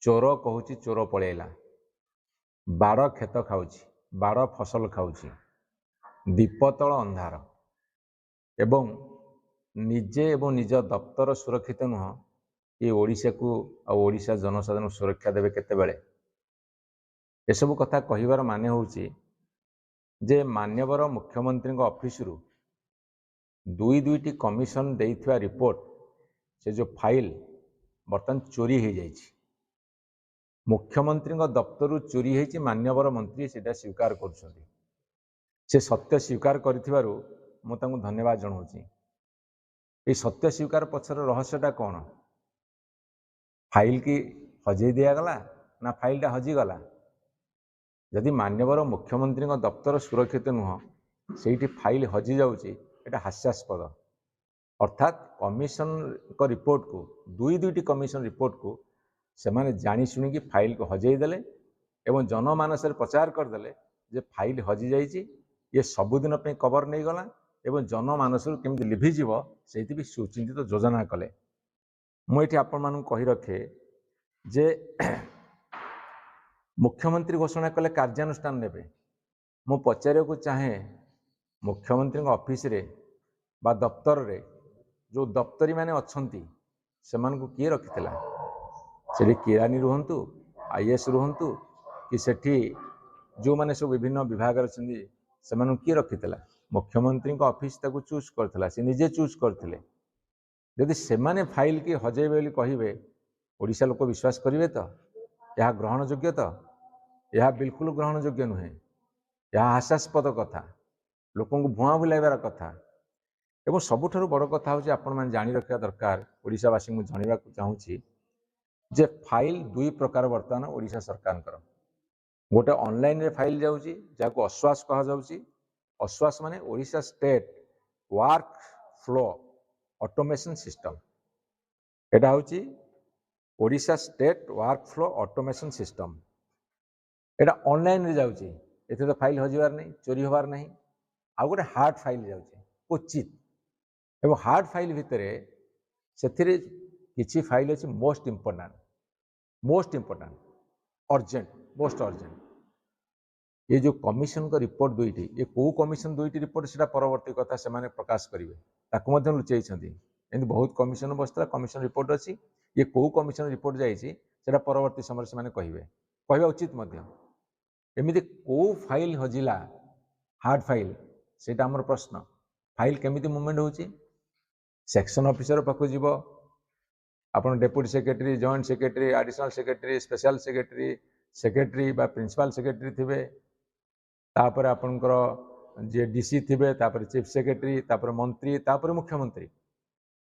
चोर कहूँ चोर पलैला बाड़ खेत खाऊँ बाड़ फसल खाऊँ दीप तल अंधार एवं निजे एवं निज दप्तर सुरक्षित नुह ये ओडिशा को आ ओडिशा जनसाधारण सुरक्षा देवे केतेबेले एसबू कथा कहिबार माने होउची जे मान्यवर मुख्यमंत्री ऑफिस रु दुईटी कमिशन देइथिबा रिपोर्ट से जो फाइल बर्तमान चोरी हो जाइए मुख्यमंत्री दफ्तर चोरी होती मान्यवर मंत्री से स्वीकार कर सत्य स्वीकार करिथिबारु मु तांको धन्यवाद जनाऊँगी। ये सत्य स्वीकार पछर रहस्यटा कौन फाइल की हजई दिगला ना फाइलटा हजिगला जदि मान्यवर मुख्यमंत्री दफ्तर सुरक्षित नुह से फाइल हजि जाऊँगी एटा हास्यास्पद अर्थात कमिशन को रिपोर्ट को दुईटी कमिशन रिपोर्ट को सेमाने जानी शुणिकी फाइल को हजई देले एवं जनमानस प्रचार करदे जे फाइल हजि जाइए ये सबुदिन पे कवर नहीं गला एवं जनमानस केमती लिभिजीव से सुचिंतित योजना कले मुझे आपण मान कही रखे जे मुख्यमंत्री घोषणा कले कार्यानुष्ठान नेबे मु पचारिया चाहे मुख्यमंत्री ऑफिस रे बा दफ्तर रे जो दफ्तरी माने अच्छी से किए रखिथिला से किरानी रुहंतु आईएएस रुहंतु कि सेठी जो माने सब विभिन्न विभाग अच्छी से किए रखिथिला मुख्यमंत्री ऑफिस ताको चूज करथिला से निजे चूज करथिले यदि से माने फाइल की हजेबे बोली कहिबे ओडिशा लोक विश्वास करिवे तो यह ग्रहण योग्य तो यह बिल्कुल ग्रहण योग्य नुहे यह हास्यास्पद कथा लोक भुआ बुलाइबार कथा एवं सबुठारु बड़ कथा हूँ आपण मैंने जानी रखा दरकार ओडिशावासी को जनवा चाहूँगी जे फाइल दुई प्रकार बर्तमान ओडिशा सरकार गोटे ऑनलाइन रे फाइल जाऊँगी जहाँ अश्वास कहुच्छी अश्वास माने Odisha state work flow automation system एटा हूँ Odisha state work flow automation system एटा ऑनलाइन रे जाऊँगी एते तो फाइल हजिबार नहीं चोरी होबार नहीं आ गोटे हार्ड फाइल जाऊँगी क्वचित एवं हार्ड फाइल भितर से किसी फाइल अच्छी most important urgent most urgent ये जो कमिशन का रिपोर्ट दुईटी ये कौ कमिशन दुईटी रिपोर्ट से परवर्ती कथा से प्रकाश करेंगे लुचई एमती बहुत कमिशन बसता कमिशन रिपोर्ट अच्छी ये कौ कमिशन रिपोर्ट जाइए परवर्ती समय से कहवा उचित एमती कौ फाइल हजिला हार्ड फाइल से आमर प्रश्न फाइल केमिति मूवमेंट होची सेक्शन ऑफिसर पाखु जीव आपण deputy secretary joint secretary additional secretary special secretary secretary बा प्रिंसिपल सेक्रेटरी थिबे तापर आपनकर जे डीसी थिबे तापर चीफ सेक्रेटरी तापर मंत्री तापर मुख्यमंत्री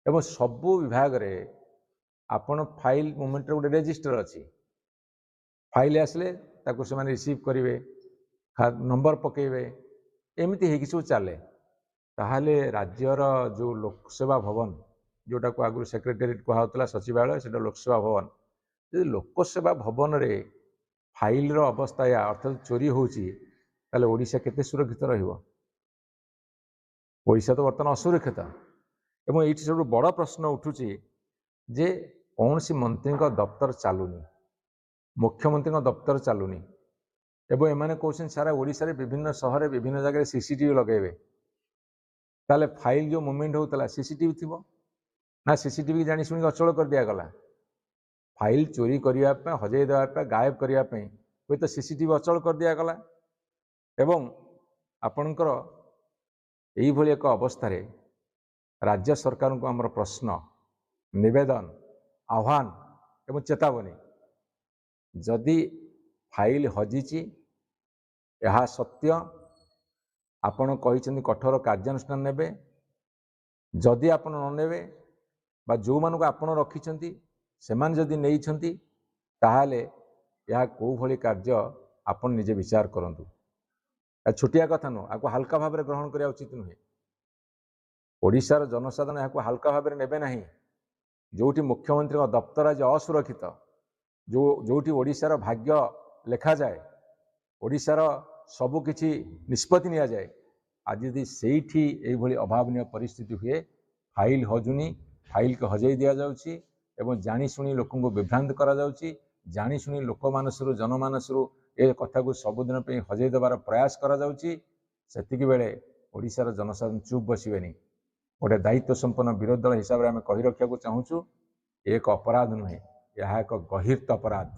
एवं सबु विभाग रे आपण फाइल मूवमेंट गोटे रजिस्टर अच्छी फाइल आसले ताको से माने रिसीव करेंगे नंबर पकेबे एमती है सब चले ताहले राज्यर जो लोकसेवा भवन जोटा को आगु सेक्रेटेरिएट कहला सचिवालय से लोकसेवा भवन यदि लोकसेवा भवन रे फाइल रो अवस्था या अर्थात चोरी होची ताले ओडिशा केते सुरक्षित रहिबो ओडिशा तो बर्तमान असुरक्षित एवं ये सब बड़ प्रश्न उठुची जे कौन सी मंत्री दफ्तर चलुनी मुख्यमंत्री दफ्तर चलुनी एवं एमाने कहते सारा ओडिशा रे विभिन्न सहर विभिन्न जगह सीसीटीवी लगेबे ताले फाइल जो मूवमेंट होता सीसीटीवी थी ना सीसीटीवी जानी शुणी अचल कर दिगला फाइल चोरी करने हजई देवाई गायब करने हुए तो सीसीटीवी अचल कर दिगला एवं आपणकर यही एक अवस्था राज्य सरकार को आमर प्रश्न निवेदन आह्वान एवं चेतावनी जदि फाइल हजिची यह सत्य आपण कही कठोर कार्यानुष्ठान नेबे जदि आपण न नेबे बा जो मानक आपण रखिछंती सेमान जदि नेइछंती ताहाले या को भली कार्य आपण निजे विचार करंतु छोटिया कथा नु आको हल्का भाव में ग्रहण करिया उचित नुहे ओडिशार जनसाधारण या हल्का भाव में नेबे नहीं जोटी मुख्यमंत्री दफ्तर आज असुरक्षित जोटी ओडिशार भाग्य लेखा जाए ओडिशार सबुकिछि निष्पत्ति निया जाए आज यदि सेठी एभली अभावनीय परिस्थिति हुए फाइल हजुनी फाइल को हजई दि जाउछि एवं जानी शुणी लोक को विभ्रांत करा जाउछि ଜାଣିଶୁଣି ଲୋକମାନସରୁ जनमानसରୁ ए कथा को सबुदिन पे हजेई देवार प्रयास करा जाउची। सेतिकी बेले ओडिशार जनसाधारण चुप बसिबेनी। गोटे दायित्व संपन्न विरोधी दल हिसाब से आम कही रखा चाहूँ एक अपराध नुहे, यह एक गहिर्त अपराध।